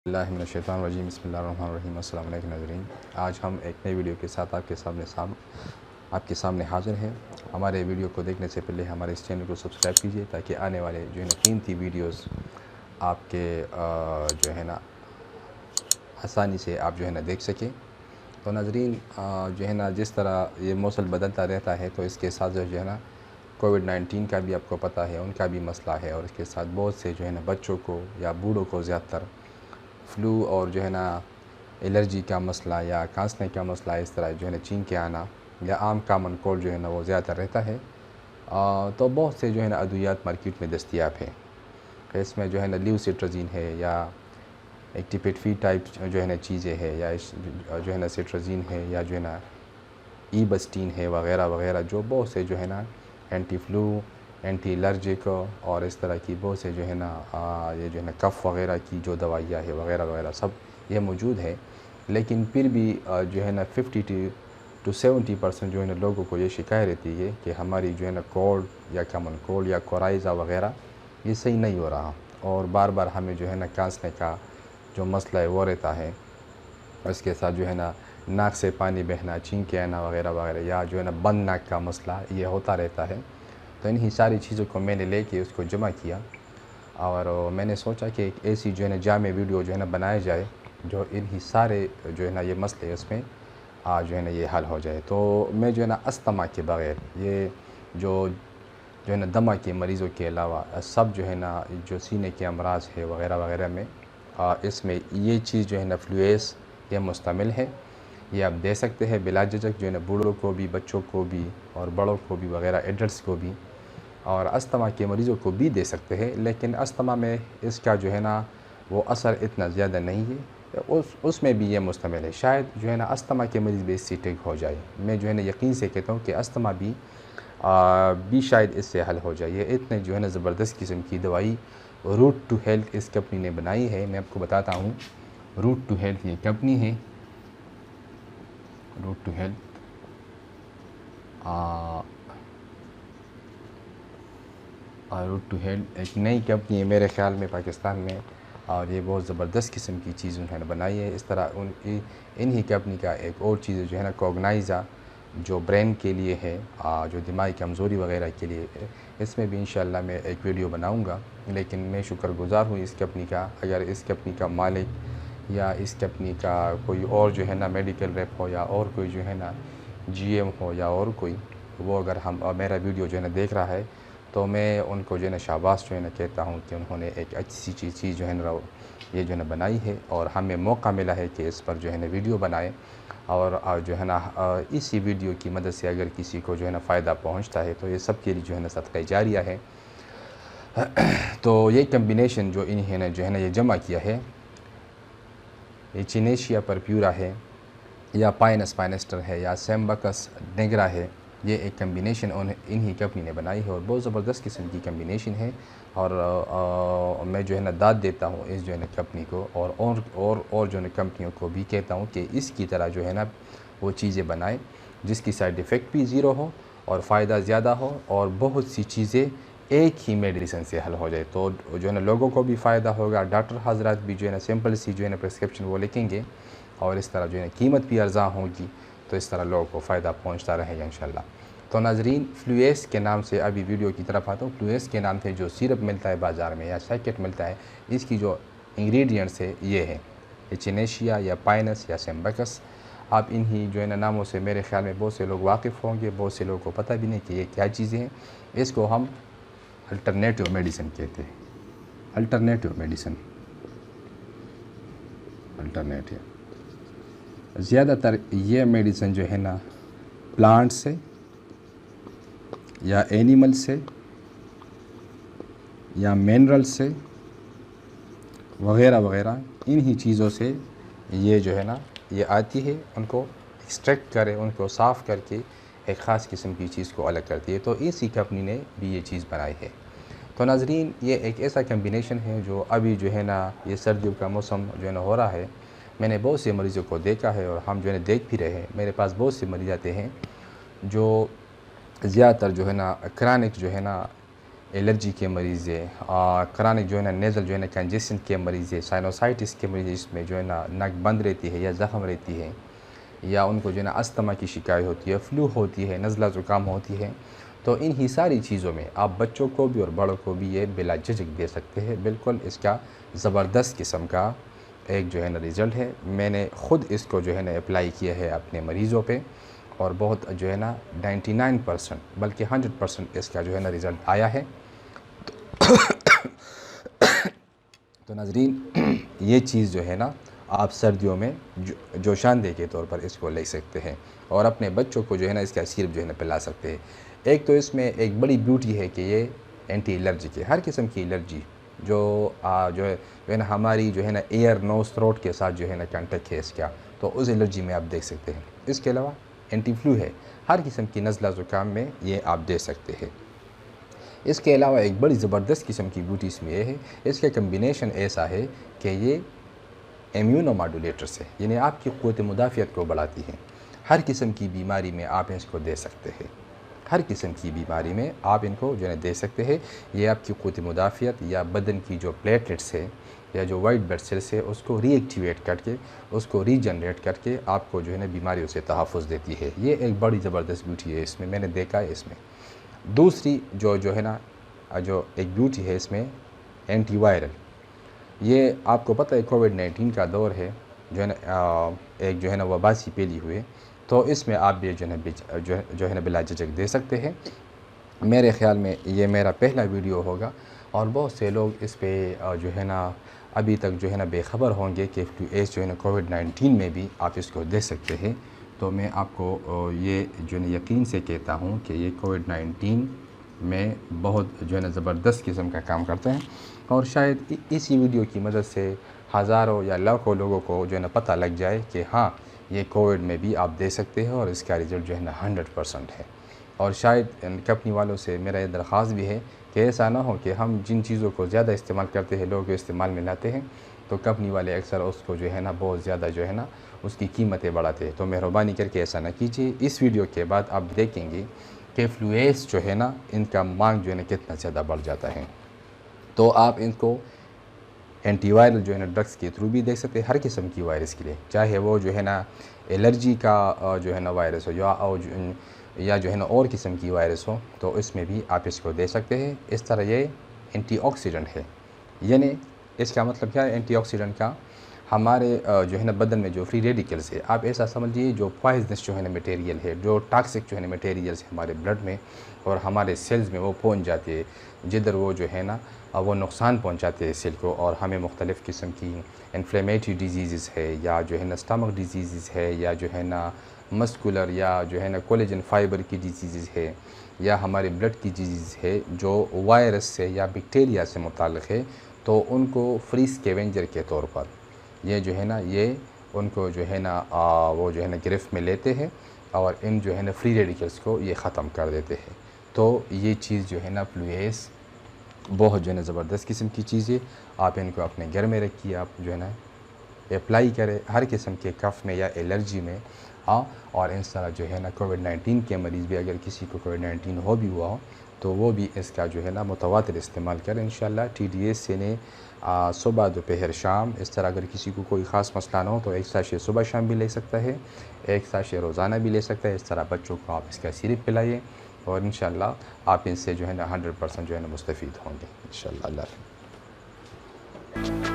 اللہ من الشیطان الرجیم بسم اللہ الرحمن الرحیم السلام علیکم ناظرین۔ آج ہم ایک نئی ویڈیو کے ساتھ آپ کے سامنے حاضر ہیں۔ ہمارے ویڈیو کو دیکھنے سے پہلے ہمارے اس چینل کو سبسکرائب کیجیے تاکہ آنے والے قیمتی ویڈیوز آپ کے آسانی سے آپ دیکھ سکیں۔ تو ناظرین جس طرح یہ موسم بدلتا رہتا ہے تو اس کے ساتھ کووڈ-19 کا بھی آپ کو پتہ ہے، ان کا بھی مسئلہ ہے، اور اس کے ساتھ بہت سے بچوں کو یا بوڑھوں کو زیادہ تر فلو اور الرجی کا مسئلہ یا کھانسنے کا مسئلہ، اس طرح چین کے آنا یا عام کامن کولڈ وہ زیادہ رہتا ہے۔ تو بہت سے ادویات مارکیٹ میں دستیاب ہیں۔ اس میں لیوسٹرزین ہے یا ایکٹیپیٹ ٹائپ چیزیں ہے یا سٹرزین ہے یا ای بسٹین ہے وغیرہ وغیرہ، جو بہت سے اینٹی فلو، اینٹی الرجک اور اس طرح کی بہت سے یہ کف وغیرہ کی جو دوائیاں ہے وغیرہ وغیرہ سب یہ موجود ہے۔ لیکن پھر بھی 50 to 70% لوگوں کو یہ شکایت رہتی ہے کہ ہماری کولڈ یا کامن کولڈ یا کورائی وغیرہ یہ صحیح نہیں ہو رہا، اور بار بار ہمیں کھانسنے کا جو مسئلہ ہے وہ رہتا ہے۔ اس کے ساتھ ناک سے پانی بہنا، چھینکیں آنا وغیرہ وغیرہ، یا بند ناک کا مسئلہ یہ ہوتا رہتا ہے۔ تو انہی ساری چیزوں کو میں نے لے کے اس کو جمع کیا، اور میں نے سوچا کہ ایک ایسی جامع ویڈیو بنایا جائے جو انہی سارے یہ مسئلے اس میں یہ حل ہو جائے۔ تو میں استما کے بغیر یہ جو دمہ کے مریضوں کے علاوہ سب جو سینے کے امراض ہے وغیرہ وغیرہ میں اس میں یہ چیز فلویس یہ مستعمل ہے۔ یہ آپ دے سکتے ہیں بلا جھجک، بوڑھوں کو بھی، بچوں کو بھی، اور بڑوں کو بھی وغیرہ، ایڈلٹس کو بھی، اور استما کے مریضوں کو بھی دے سکتے ہیں۔ لیکن استما میں اس کا وہ اثر اتنا زیادہ نہیں ہے، اس میں بھی یہ مستعمل ہے۔ شاید استما کے مریض بھی اس سے ٹھیک ہو جائے۔ میں یقین سے کہتا ہوں کہ استما بھی شاید اس سے حل ہو جائے۔ یہ اتنے زبردست قسم کی دوائی روٹ ٹو ہیلتھ اس کمپنی نے بنائی ہے۔ میں آپ کو بتاتا ہوں، روٹ ٹو ہیلتھ یہ کمپنی ہے، route to health route to health ایک نئی کمپنی ہے میرے خیال میں پاکستان میں، اور یہ بہت زبردست قسم کی چیز بنائی ہے۔ اس طرح انہی کمپنی کا ایک اور چیز کوگنائزا جو برین کے لیے ہے، جو دماغی کمزوری وغیرہ کے لیے ہے، اس میں بھی انشاءاللہ میں ایک ویڈیو بناؤں گا۔ لیکن میں شکر گزار ہوں اس کمپنی کا، اگر اس کمپنی کا مالک یا اس کمپنی کا کوئی اور میڈیکل ریپ ہو، یا اور کوئی جی ایم ہو، یا اور کوئی، وہ اگر میرا ویڈیو دیکھ رہا ہے تو میں ان کو شاباش کہتا ہوں کہ انہوں نے ایک اچھی چیز یہ بنائی ہے، اور ہمیں موقع ملا ہے کہ اس پر ویڈیو بنائیں، اور اسی ویڈیو کی مدد سے اگر کسی کو فائدہ پہنچتا ہے تو یہ سب کے لیے صدقہ جاریہ ہے۔ تو یہ کمبینیشن جو انہیں نے یہ جمع کیا ہے، یہ چینیشیا پرپیورا ہے، یا پائنس پائنسٹر ہے، یا سیمبکس نیگرا ہے، یہ ایک کمبینیشن انہی کمپنی نے بنائی ہے، اور بہت زبردست قسم کی کمبینیشن ہے۔ اور میں داد دیتا ہوں اس کمپنی کو، اور کمپنیوں کو بھی کہتا ہوں کہ اس کی طرح وہ چیزیں بنائیں جس کی سائیڈ ایفیکٹ بھی زیرو ہو اور فائدہ زیادہ ہو، اور بہت سی چیزیں ایک ہی میڈیسن سے حل ہو جائے، تو لوگوں کو بھی فائدہ ہوگا، ڈاکٹر حضرات بھی سمپل سی پرسکرپشن وہ لکھیں گے، اور اس طرح قیمت بھی ارزاں ہوگی، تو اس طرح لوگوں کو فائدہ پہنچتا رہے گا انشاءاللہ۔ تو ناظرین، فلویس کے نام سے ابھی ویڈیو کی طرف آتا ہوں۔ فلویس کے نام سے جو سیرپ ملتا ہے بازار میں یا سیکٹ ملتا ہے، اس کی جو انگریڈینٹس ہے یہ ہے ایچینیشیا یا پائنس یا سیمبکس۔ آپ انہی ناموں سے میرے خیال میں بہت سے لوگ واقف ہوں گے، بہت سے لوگوں کو پتہ بھی نہیں کہ یہ کیا چیزیں ہیں۔ اس کو ہم الٹرنیٹیو میڈیسن کہتے ہیں، الٹرنیٹیو میڈیسن، الٹرنیٹیو۔ زیادہ تر یہ میڈیسن پلانٹ سے یا اینیمل سے یا منرل سے وغیرہ وغیرہ، انہی چیزوں سے یہ یہ آتی ہے، ان کو ایکسٹریکٹ کرے، ان کو صاف کر کے ایک خاص قسم کی چیز کو الگ کرتی ہے۔ تو اسی کمپنی نے بھی یہ چیز بنائی ہے۔ تو ناظرین، یہ ایک ایسا کمبینیشن ہے جو ابھی یہ سردیوں کا موسم ہو رہا ہے۔ میں نے بہت سے مریضوں کو دیکھا ہے، اور ہم دیکھ بھی رہے ہیں۔ میرے پاس بہت سے مریض آتے ہیں جو زیادہ تر کرانک الرجی کے مریض ہے، کرانک جو ہے نا نیزل جو ہے نا کنجیشن کے مریض ہے، سائنوسائٹس کے مریض، اس میں جو ہے نا نک بند رہتی ہے یا زخم رہتی ہے، یا ان کو جو ہے نا استما کی شکایت ہوتی ہے، فلو ہوتی ہے، نزلہ زکام ہوتی ہے، تو انہی ساری چیزوں میں آپ بچوں کو بھی اور بڑوں کو بھی یہ بلا جھجک دے سکتے ہیں۔ بالکل اس کا زبردست قسم کا ایک جو ہے نا رزلٹ ہے۔ میں نے خود اس کو جو ہے نا اپلائی کیا ہے اپنے مریضوں پہ، اور بہت جو ہے نا 99% بلکہ 100% اس کا جو ہے نا رزلٹ آیا ہے۔ تو ناظرین یہ چیز جو ہے نا آپ سردیوں میں جوشاندہ کے طور پر اس کو لے سکتے ہیں، اور اپنے بچوں کو جو ہے نا اس کا سیرپ جو ہے نا پلا سکتے ہیں۔ ایک تو اس میں ایک بڑی بیوٹی ہے کہ یہ اینٹی الرجک ہے، ہر قسم کی الرجی جو ہے نا ہماری جو ہے نا ایئر نوز تھروٹ کے ساتھ جو ہے نا کانٹیکٹ ہے اس کا، تو اس الرجی میں آپ دیکھ سکتے ہیں۔ اس کے علاوہ اینٹی فلو ہے، ہر قسم کی نزلہ زکام میں یہ آپ دے سکتے ہیں۔ اس کے علاوہ ایک بڑی زبردست قسم کی بیوٹی اس میں یہ ہے، اس کا کمبینیشن ایسا ہے کہ یہ امیونو ماڈولیٹرز ہے، یعنی آپ کی قوت مدافعت کو بڑھاتی ہے۔ ہر قسم کی بیماری میں آپ اس کو دے سکتے ہیں، ہر قسم کی بیماری میں آپ ان کو جو ہے دے سکتے ہیں۔ یہ آپ کی قوت مدافعت یا بدن کی جو پلیٹلیٹس ہے یا جو وائٹ بلڈ سیلس ہے اس کو ری ایکٹیویٹ کر کے، اس کو ری جنریٹ کر کے آپ کو جو ہے نا بیماریوں سے تحفظ دیتی ہے۔ یہ ایک بڑی زبردست بیوٹی ہے اس میں نے دیکھا ہے اس میں۔ دوسری جو ہے نا جو ایک بیوٹی ہے اس میں اینٹی وائرل، یہ آپ کو پتہ ہے کووڈ-19 کا دور ہے جو ہے نا ایک جو ہے نا وباسی پھیلی ہوئی، تو اس میں آپ بھی جو ہے نا بلا جھجک دے سکتے ہیں۔ میرے خیال میں یہ میرا پہلا ویڈیو ہوگا، اور بہت سے لوگ اس پہ جو ہے نا ابھی تک جو ہے نا بے خبر ہوں گے کہ فلو ایس جو ہے نا کووڈ-19 میں بھی آپ اس کو دے سکتے ہیں۔ تو میں آپ کو یہ جو ہے نا یقین سے کہتا ہوں کہ یہ کووڈ-19 میں بہت جو ہے نا زبردست قسم کا کام کرتا ہے، اور شاید اسی ویڈیو کی مدد سے ہزاروں یا لاکھوں لوگوں کو جو ہے نا پتہ لگ جائے کہ ہاں یہ کووڈ میں بھی آپ دے سکتے ہیں، اور اس کا رزلٹ جو ہے نا 100% ہے۔ اور شاید کمپنی والوں سے میرا یہ درخواست بھی ہے کہ ایسا نہ ہو کہ ہم جن چیزوں کو زیادہ استعمال کرتے ہیں لوگوں کو استعمال میں لاتے ہیں، تو کمپنی والے اکثر اس کو جو ہے نا بہت زیادہ جو ہے نا اس کی قیمتیں بڑھاتے ہیں۔ تو مہربانی کر کے ایسا نہ کیجیے۔ اس ویڈیو کے بعد آپ دیکھیں گے کہ فلو ایس جو ہے نا ان کا مانگ جو ہے نا کتنا زیادہ بڑھ جاتا ہے۔ تو آپ ان کو اینٹی وائرل جو ہے نا ڈرگس کے تھرو بھی دیکھ سکتے ہیں، ہر قسم کی وائرس کے لیے، چاہے وہ جو ہے نا الرجی کا جو ہے نا وائرس ہو یا جو ہے نا اور قسم کی وائرس ہو، تو اس میں بھی آپ اس کو دے سکتے ہیں۔ اس طرح یہ اینٹی آکسیڈنٹ ہے، یعنی اس کا مطلب کیا ہے اینٹی آکسیڈنٹ کا؟ ہمارے جو ہے نا بدن میں جو فری ریڈیکلز ہے، آپ ایسا سمجھیے جو پوائزنس جو ہے نا میٹیریل ہے، جو ٹاکسک جو ہے نا میٹیریلز ہمارے بلڈ میں اور ہمارے سیلز میں وہ پہنچ جاتے ہیں، جدھر وہ جو ہے نا وہ نقصان پہنچاتے ہیں سیل کو، اور ہمیں مختلف قسم کی انفلیمیٹری ڈیزیزز ہے، یا جو ہے نا اسٹمک ڈیزیزز ہے، یا جو ہے نا مسکولر یا جو ہے نا کولیجن فائبر کی ڈیزیزز ہے، یا ہمارے بلڈ کی ڈیزیز ہے جو وائرس سے یا بیکٹیریا سے متعلق ہے، تو ان کو فری اسکیونجر کے طور پر یہ جو ہے نا یہ ان کو جو ہے نا وہ جو ہے نا گرفت میں لیتے ہیں، اور ان جو ہے نا فری ریڈیکلز کو یہ ختم کر دیتے ہیں۔ تو یہ چیز جو ہے نا فلو ایس بہت جو ہے نا زبردست قسم کی چیز ہے۔ آپ ان کو اپنے گھر میں رکھیے، آپ جو ہے نا اپلائی کرے ہر قسم کے کف میں یا الرجی میں، اور اس طرح جو ہے نا کووڈ-19 کے مریض بھی اگر کسی کو کووڈ-19 ہو بھی ہوا ہو تو وہ بھی اس کا جو ہے نا متواتر استعمال کریں انشاءاللہ۔ ٹی ڈی ایس سے نے صبح دوپہر شام، اس طرح اگر کسی کو کوئی خاص مسئلہ نہ ہو تو ایک ساشے صبح شام بھی لے سکتا ہے، ایک ساشے روزانہ بھی لے سکتا ہے۔ اس طرح بچوں کو آپ اس کا سیرپ پلائیے، اور انشاءاللہ آپ ان سے جو ہے نا 100% جو ہے نا مستفید ہوں گے انشاءاللہ۔ اللہ حافظ۔